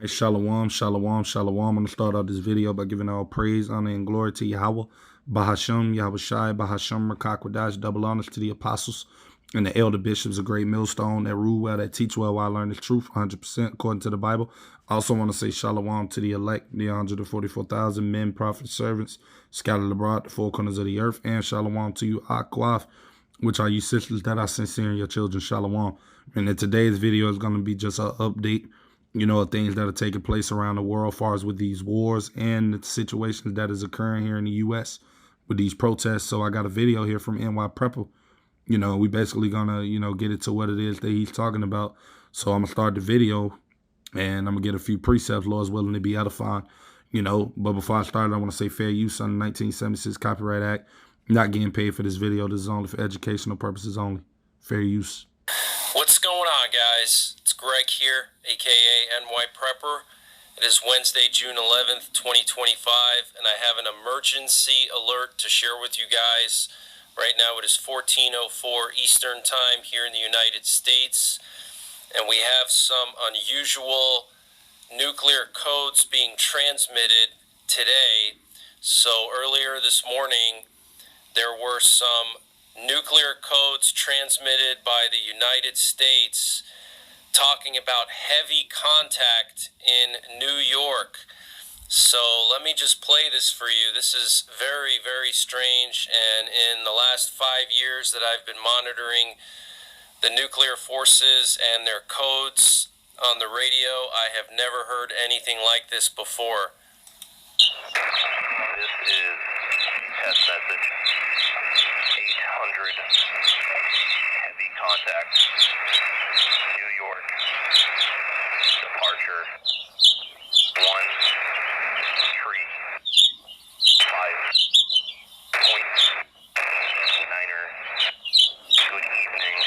Hey, Shalom, shalom, shalom. I'm going to start out this video by giving all praise, honor, and glory to Yahweh, Bahasham, Yahweh Shai, Bahasham, Rakakwadash, double honors to the apostles and the elder bishops, a great millstone that rule well, that teach well, while I learn the truth 100% according to the Bible. I also want to say shalom to the elect, the 144,000 men, prophets, servants, scattered abroad, the four corners of the earth, and shalom to you, Akwaf, which are you sisters that are sincere in your children, shalom. And in today's video is going to be just an update, of things that are taking place around the world as far as with these wars and the situations that is occurring here in the U.S. with these protests. So I got a video here from NY Prepper. We basically gonna, get into what it is that he's talking about. So I'm gonna start the video and I'm gonna get a few precepts, Lord's willing, to be edifying, But before I start, I want to say fair use on the 1976 Copyright Act. Not getting paid for this video. This is only for educational purposes only. Fair use. What's going on, guys? It's Greg here, aka NY Prepper. It is Wednesday, June 11th, 2025, and I have an emergency alert to share with you guys. Right now it is 14:04 Eastern Time here in the United States, and we have some unusual nuclear codes being transmitted today. So earlier this morning, there were some nuclear codes transmitted by the United States talking about heavy contact in New York. So let me just play this for you. This is very, very strange, and in the last 5 years that I've been monitoring the nuclear forces and their codes on the radio, I have never heard anything like this before. This is test message 800, heavy contact, New York, departure 135.9er, good evening,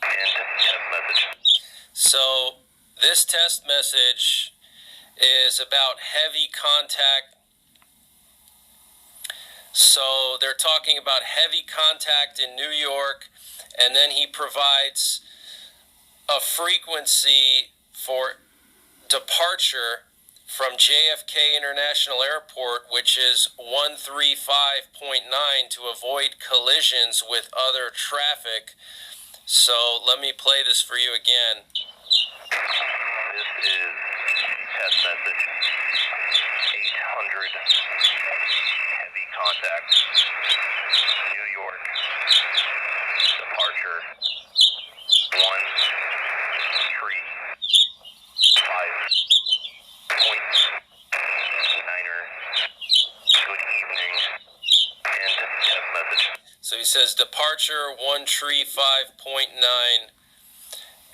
and test message. So this test message is about heavy contact. So they're talking about heavy contact in New York, and then he provides a frequency for departure from JFK International Airport, which is 135.9, to avoid collisions with other traffic. So let me play this for you again. This is test message 800, heavy contact, New York, departure 135.9er, good evening, and test message. So he says departure 135.9,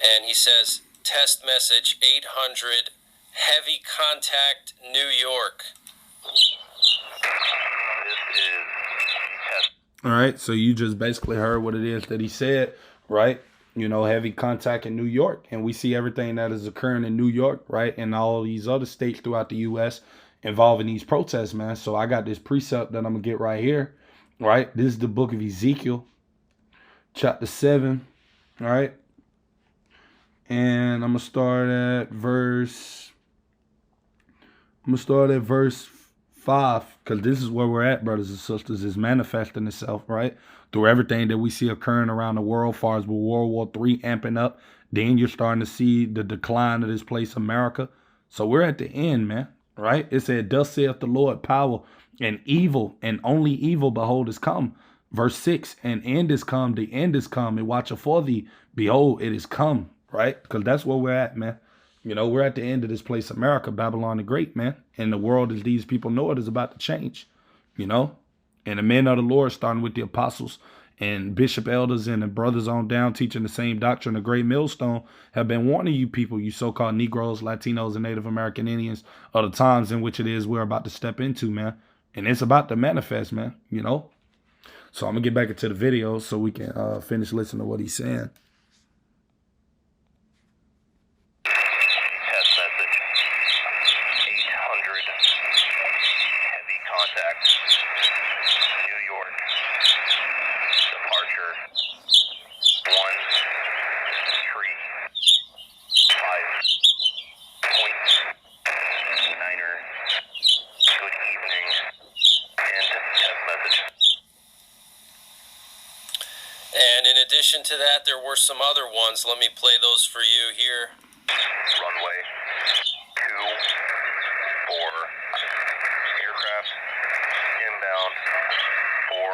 and he says test message 800, heavy contact, New York. This is test. All right, so you just basically heard what it is that he said, right? Heavy contact in New York. And we see everything that is occurring in New York, right? And all these other states throughout the U.S. involving these protests, man. So I got this precept that I'm going to get right here, right? This is the book of Ezekiel, chapter 7, all right? And I'm going to start at verse 5, because this is where we're at, brothers and sisters, is manifesting itself, right? Through everything that we see occurring around the world, as far as with World War III amping up. Then you're starting to see the decline of this place, America. So we're at the end, man, right? It said, thus saith the Lord, power and evil, and only evil, behold, is come. Verse 6, and end is come, the end is come, and watch for thee, behold, it is come, right? Because that's where we're at, man. We're at the end of this place, America, Babylon the Great, man. And the world, as these people know it, is about to change, And the men of the Lord, starting with the apostles and bishop elders and the brothers on down, teaching the same doctrine, the great millstone, have been warning you people, you so-called Negroes, Latinos, and Native American Indians, of the times in which it is we're about to step into, man. And it's about to manifest, man, So I'm going to get back into the video so we can finish listening to what he's saying. Test message 800, heavy contact, New York, departure 135.9er, addition to that, there were some other ones. Let me play those for you here. Runway 24, aircraft inbound for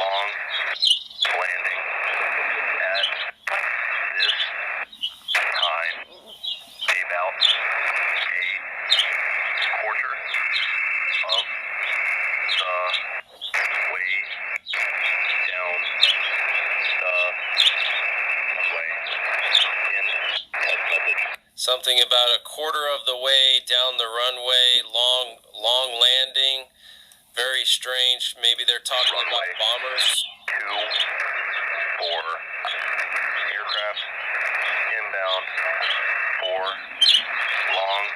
long landing at this time, about a quarter of the way down the runway in test message. Something about a quarter of the way down the runway, long landing. Very strange. Maybe they're talking about bombers. 24, aircraft inbound for long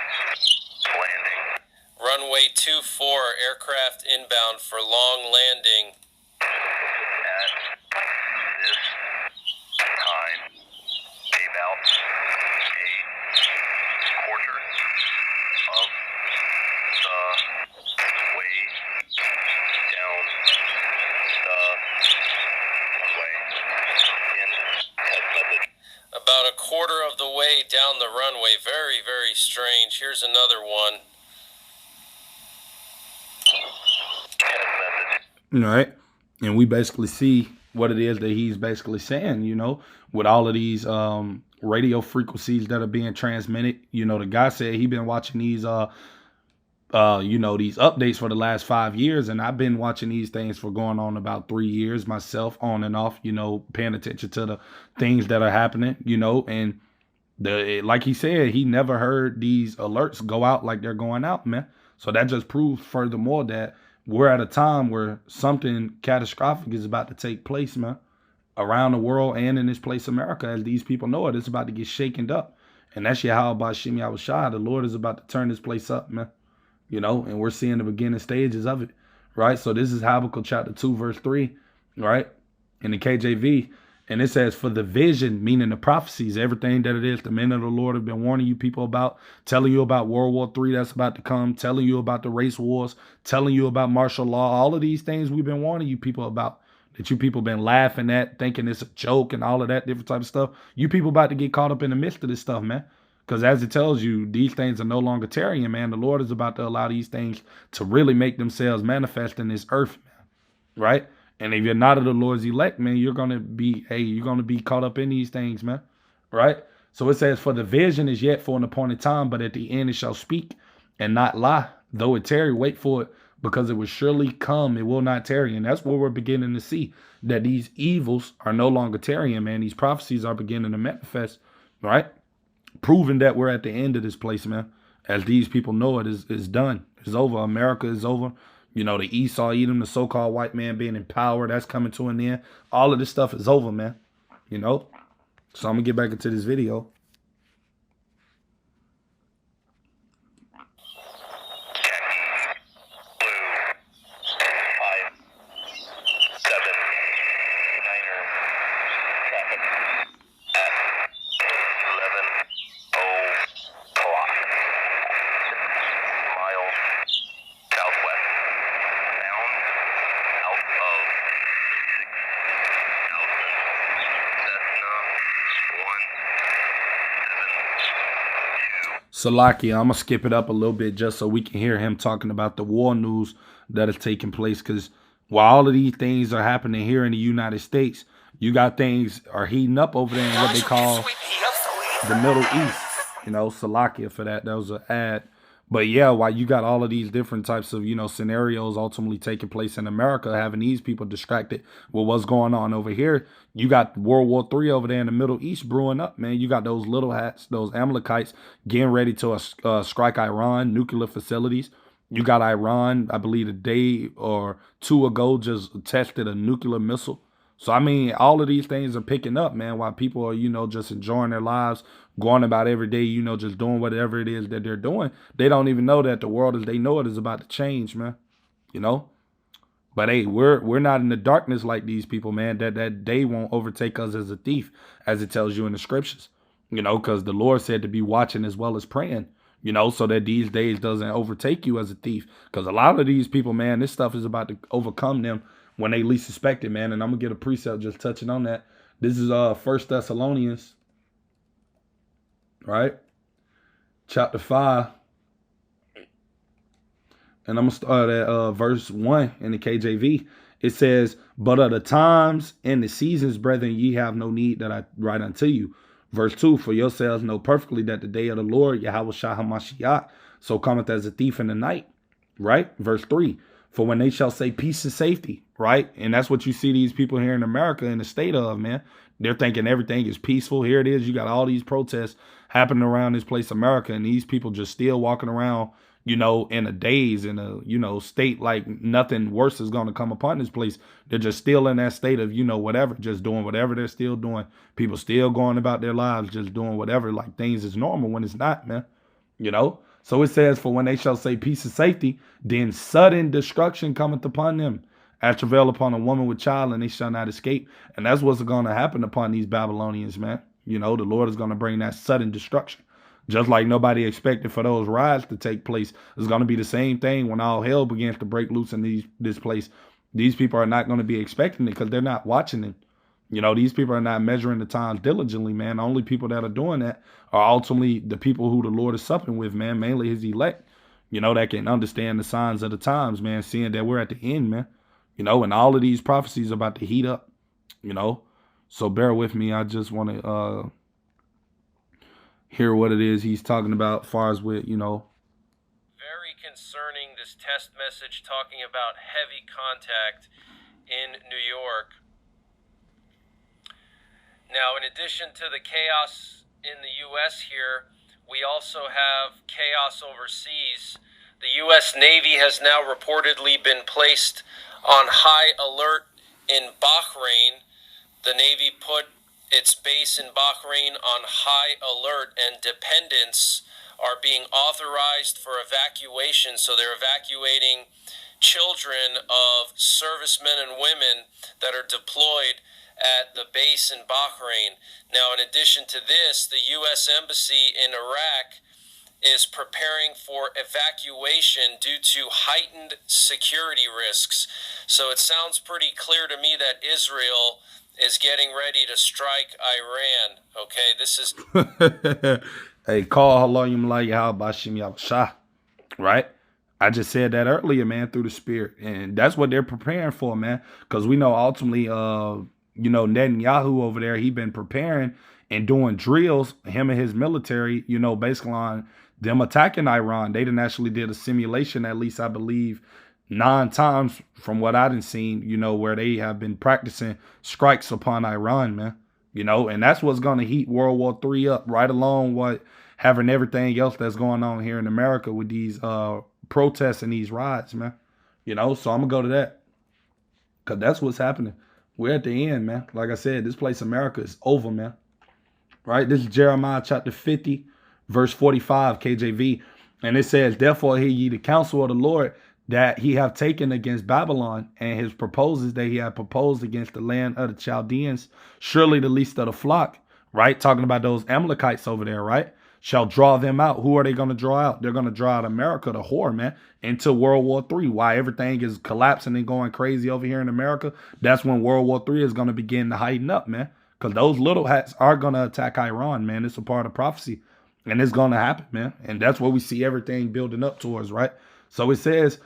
landing Runway 24, aircraft inbound for long landing. at this time, about a quarter of the way down the runway in test message. About a quarter of the way down the runway. Very, very strange. Here's another one. Test message. Right. And we basically see what it is that he's basically saying, you know, with all of these radio frequencies that are being transmitted. You know, the guy said he been watching these you know, these updates for the last 5 years, and I've been watching these things for going on about 3 years myself, on and off, you know, paying attention to the things that are happening, you know, and like he said, he never heard these alerts go out like they're going out, man. So that just proves furthermore that we're at a time where something catastrophic is about to take place, man, around the world and in this place, America, as these people know it. It's about to get shaken up. And that's Yahweh Bashim Yahushua. The Lord is about to turn this place up, man. You know, and we're seeing the beginning stages of it, right? So this is Habakkuk chapter 2, verse 3, right? In the KJV. And it says, for the vision, meaning the prophecies, everything that it is, the men of the Lord have been warning you people about, telling you about World War III that's about to come, telling you about the race wars, telling you about martial law, all of these things we've been warning you people about, that you people been laughing at, thinking it's a joke and all of that different type of stuff. You people about to get caught up in the midst of this stuff, man. Because as it tells you, these things are no longer tarrying, man. The Lord is about to allow these things to really make themselves manifest in this earth, man. Right? And if you're not of the Lord's elect, man, you're going to be caught up in these things, man. Right? So it says, for the vision is yet for an appointed time, but at the end it shall speak and not lie. Though it tarry, wait for it, because it will surely come. It will not tarry. And that's what we're beginning to see, that these evils are no longer tarrying, man. These prophecies are beginning to manifest, right? Proving that we're at the end of this place, man. As these people know it is done. It's over. America is over. You know, the Esau, Edom, the so-called white man being in power, that's coming to an end. All of this stuff is over, man. You know? So I'm going to get back into this video. Salakia, I'm going to skip it up a little bit just so we can hear him talking about the war news that is taking place. Because while all of these things are happening here in the United States, you got things are heating up over there in what they call the Middle East. You know, Salakia for that. That was an ad. But yeah, while you got all of these different types of, you know, scenarios ultimately taking place in America, having these people distracted with what's going on over here, you got World War III over there in the Middle East brewing up, man. You got those little hats, those Amalekites getting ready to strike Iran, nuclear facilities. You got Iran, I believe a day or two ago, just tested a nuclear missile. So, I mean, all of these things are picking up, man, while people are, you know, just enjoying their lives, going about every day, you know, just doing whatever it is that they're doing. They don't even know that the world as they know it is about to change, man, you know. But, hey, we're not in the darkness like these people, man, that day won't overtake us as a thief, as it tells you in the scriptures, you know, because the Lord said to be watching as well as praying, you know, so that these days doesn't overtake you as a thief. Because a lot of these people, man, this stuff is about to overcome them when they least suspect it, man. And I'm going to get a precept just touching on that. This is 1 Thessalonians, right? Chapter 5. And I'm going to start at verse 1 in the KJV. It says, but of the times and the seasons, brethren, ye have no need that I write unto you. Verse 2, for yourselves know perfectly that the day of the Lord, Yahweh Shah HaMashiach, so cometh as a thief in the night. Right? Verse 3, for when they shall say peace and safety, right? And that's what you see these people here in America in the state of, man. They're thinking everything is peaceful. Here it is. You got all these protests happening around this place, America, and these people just still walking around, you know, in a daze, in a, you know, state like nothing worse is going to come upon this place. They're just still in that state of, you know, whatever, just doing whatever they're still doing. People still going about their lives, just doing whatever, like things is normal when it's not, man. You know? So it says, for when they shall say peace and safety, then sudden destruction cometh upon them, as travail upon a woman with child, and they shall not escape. And that's what's going to happen upon these Babylonians, man. You know, the Lord is going to bring that sudden destruction. Just like nobody expected for those riots to take place. It's going to be the same thing when all hell begins to break loose in this place. These people are not going to be expecting it because they're not watching it. You know, these people are not measuring the times diligently, man. The only people that are doing that are ultimately the people who the Lord is supping with, man, mainly his elect, you know, that can understand the signs of the times, man, seeing that we're at the end, man, you know, and all of these prophecies are about to heat up, you know. So bear with me. I just want to hear what it is he's talking about as far as with, you know. Very concerning, this test message talking about heavy contact in New York. Now, in addition to the chaos in the U.S. here, we also have chaos overseas. The U.S. Navy has now reportedly been placed on high alert in Bahrain. The Navy put its base in Bahrain on high alert, and dependents are being authorized for evacuation. So they're evacuating children of servicemen and women that are deployed at the base in Bahrain. Now, in addition to this, the U.S. Embassy in Iraq is preparing for evacuation due to heightened security risks. So it sounds pretty clear to me that Israel is getting ready to strike Iran. Okay, this is... Hey, call Halayim Layah Bashim Yahshah, right? I just said that earlier, man, through the Spirit. And that's what they're preparing for, man. Because we know ultimately, you know, Netanyahu over there, he been preparing and doing drills, him and his military, you know, basically on them attacking Iran. They didn't actually did a simulation, at least I believe, 9 times from what I done seen, you know, where they have been practicing strikes upon Iran, man. You know, and that's what's going to heat World War III up, right along with having everything else that's going on here in America with these protests and these riots, man. You know, so I'm going to go to that because that's what's happening. We're at the end, man. Like I said, this place, America, is over, man. Right? This is Jeremiah chapter 50, verse 45, KJV. And it says, therefore hear ye the counsel of the Lord that he have taken against Babylon, and his proposals that he had proposed against the land of the Chaldeans, surely the least of the flock, right? Talking about those Amalekites over there, right? Shall draw them out. Who are they going to draw out? They're going to draw out America, the whore, man, into World War III. Why everything is collapsing and going crazy over here in America, that's when World War III is going to begin to heighten up, man. Because those little hats are going to attack Iran, man. It's a part of prophecy. And it's going to happen, man. And that's what we see everything building up towards, right? So it says,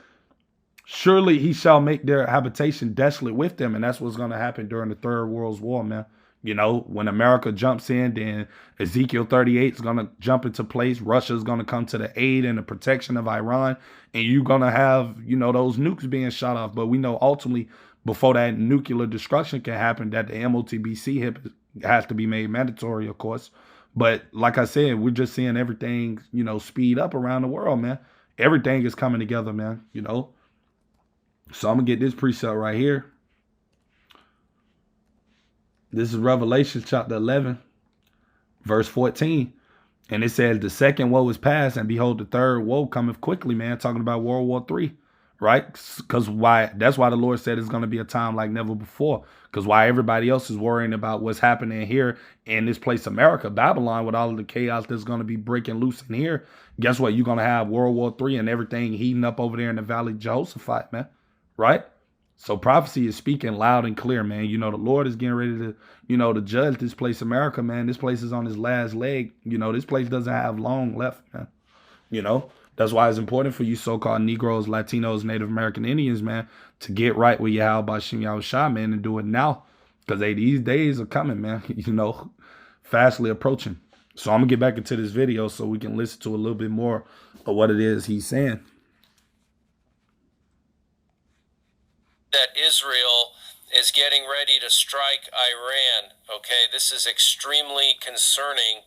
surely he shall make their habitation desolate with them. And that's what's going to happen during the Third World War, man. You know, when America jumps in, then Ezekiel 38 is going to jump into place. Russia is going to come to the aid and the protection of Iran. And you're going to have, you know, those nukes being shot off. But we know ultimately, before that nuclear destruction can happen, that the MOTBC has to be made mandatory, of course. But like I said, we're just seeing everything, you know, speed up around the world, man. Everything is coming together, man, you know. So I'm going to get this precept right here. This is Revelation chapter 11, verse 14. And it says, the second woe is past, and behold, the third woe cometh quickly, man. Talking about World War III, right? Because that's why the Lord said it's going to be a time like never before. Because why everybody else is worrying about what's happening here in this place, America, Babylon, with all of the chaos that's going to be breaking loose in here. Guess what? You're going to have World War III and everything heating up over there in the Valley of Jehoshaphat, man. Right? So prophecy is speaking loud and clear, man. You know, the Lord is getting ready to, you know, to judge this place, America, man. This place is on its last leg. You know, this place doesn't have long left, man. You know, that's why it's important for you so-called Negroes, Latinos, Native American Indians, man, to get right with Yahweh Bashim Yahushua, man, and do it now. Because these days are coming, man, you know, fastly approaching. So I'm going to get back into this video so we can listen to a little bit more of what it is he's saying. That Israel is getting ready to strike Iran. Okay, this is extremely concerning.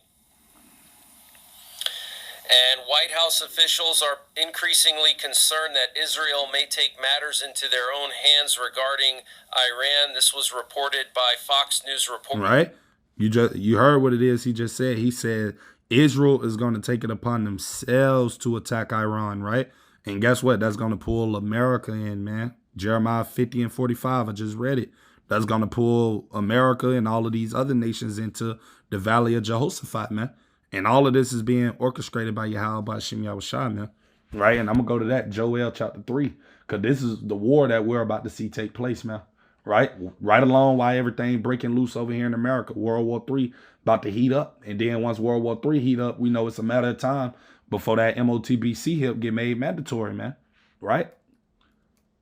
And White House officials are increasingly concerned that Israel may take matters into their own hands regarding Iran. This was reported by Fox News report. Right? You heard what it is he just said. He said Israel is going to take it upon themselves to attack Iran, right? And guess what? That's going to pull America in, man. Jeremiah 50 and 45, I just read it. That's going to pull America and all of these other nations into the Valley of Jehoshaphat, man. And all of this is being orchestrated by Yahweh Bashim Yahushua, man. Right? And I'm going to go to that, Joel chapter 3, because this is the war that we're about to see take place, man. Right? Right along while everything breaking loose over here in America. World War III about to heat up. And then once World War III heat up, we know it's a matter of time before that MOTBC help get made mandatory, man. Right?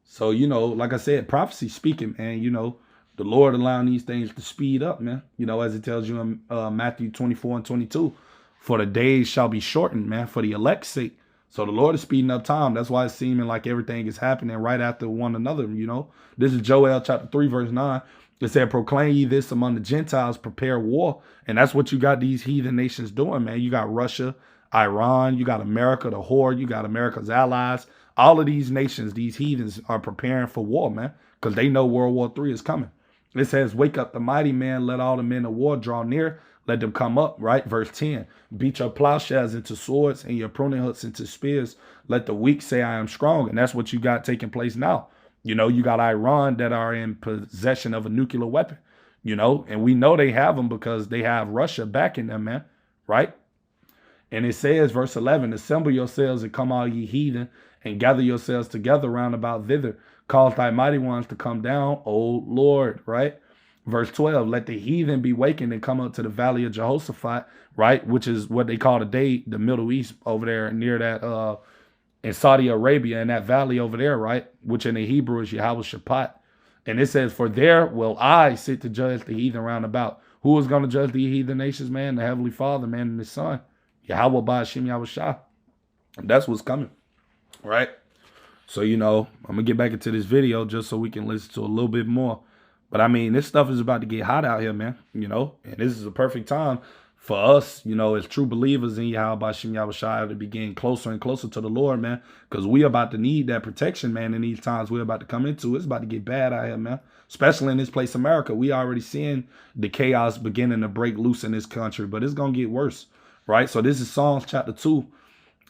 So, you know, like I said, prophecy speaking, man, you know, the Lord allowing these things to speed up, man. You know, as it tells you in Matthew 24 and 22, for the days shall be shortened, man, for the elect's sake. So the Lord is speeding up time. That's why it's seeming like everything is happening right after one another, you know. This is Joel chapter 3, verse 9. It said, proclaim ye this among the Gentiles, prepare war. And that's what you got these heathen nations doing, man. You got Russia, Iran, you got America, the horde, you got America's allies. All of these nations, these heathens are preparing for war, man, because they know World War III is coming. It says, wake up the mighty man, let all the men of war draw near, let them come up, right? Verse 10, beat your plowshares into swords and your pruning hooks into spears. Let the weak say I am strong. And that's what you got taking place now. You know, you got Iran that are in possession of a nuclear weapon, you know, and we know they have them because they have Russia backing them, man, right? And it says, verse 11, assemble yourselves and come all ye heathen, and gather yourselves together round about thither. Cause thy mighty ones to come down, O Lord, right? Verse 12, let the heathen be wakened and come up to the Valley of Jehoshaphat, right? Which is what they call today the Middle East over there near that, in Saudi Arabia, in that valley over there, right? Which in the Hebrew is Jehoshaphat. And it says, for there will I sit to judge the heathen round about. Who is going to judge the heathen nations, man? The Heavenly Father, man, and His Son. Yahweh Bashim Yahushua. That's what's coming, right? So, you know, I'm going to get back into this video just so we can listen to a little bit more. But, I mean, this stuff is about to get hot out here, man, you know. And this is a perfect time for us, you know, as true believers in Yahweh Bashim Yahushua to be getting closer and closer to the Lord, man. Because we about to need that protection, man, in these times we're about to come into. It's about to get bad out here, man. Especially in this place, America. We already seeing the chaos beginning to break loose in this country. But it's going to get worse, right? So this is Psalms chapter 2.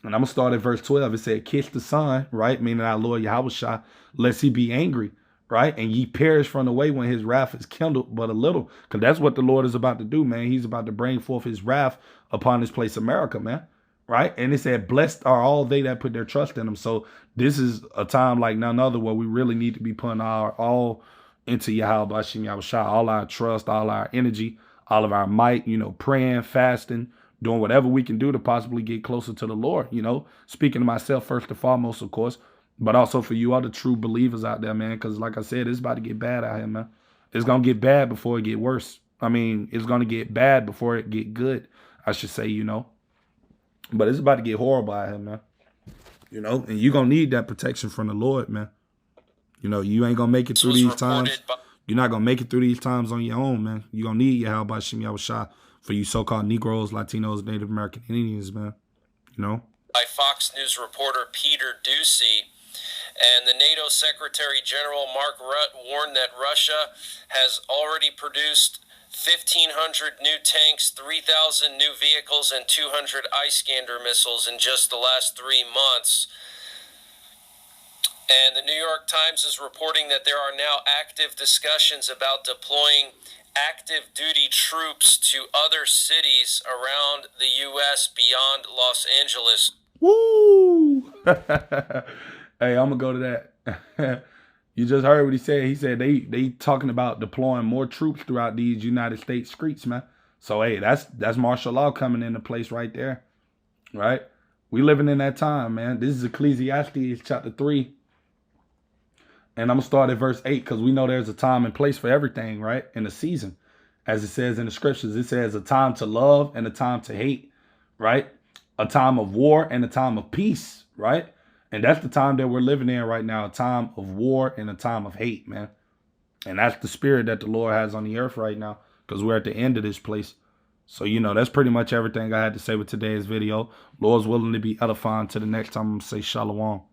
And I'm going to start at verse 12. It said, kiss the Son, right? Meaning our Lord Yahushua, lest he be angry, right? And ye perish from the way when his wrath is kindled but a little. Because that's what the Lord is about to do, man. He's about to bring forth his wrath upon this place, America, man. Right? And it said, blessed are all they that put their trust in him. So this is a time like none other where we really need to be putting our all into Yahweh Bashim Yahushua, all our trust, all our energy, all of our might, you know, praying, fasting, doing whatever we can do to possibly get closer to the Lord, you know, speaking to myself first and foremost, of course, but also for you other true believers out there, man, because like I said, it's about to get bad out here, man. It's going to get bad before it get worse. I mean, it's going to get bad before it get good, I should say, you know. But it's about to get horrible out here, man. You know, and you're going to need that protection from the Lord, man. You know, you ain't going to make it through these times. You're not going to make it through these times on your own, man. You're going to need Yahweh Bashim Yahushua for you so-called Negroes, Latinos, Native American Indians, man. You know? By Fox News reporter Peter Doocy. And the NATO Secretary General Mark Rutte warned that Russia has already produced 1,500 new tanks, 3,000 new vehicles, and 200 Iskander missiles in just the last 3 months. And the New York Times is reporting that there are now active discussions about deploying active duty troops to other cities around the U.S. beyond Los Angeles. Woo! Hey, I'm going to go to that. You just heard what he said. He said they talking about deploying more troops throughout these United States streets, man. So hey, that's martial law coming into place right there, right? We living in that time, man. This is Ecclesiastes chapter 3. And I'm going to start at verse 8 because we know there's a time and place for everything, right? In a season. As it says in the scriptures, it says a time to love and a time to hate, right? A time of war and a time of peace, right? And that's the time that we're living in right now, a time of war and a time of hate, man. And that's the spirit that the Lord has on the earth right now because we're at the end of this place. So, you know, that's pretty much everything I had to say with today's video. Lord's willing to be edifying. Till the next time, I'm going to say shalom.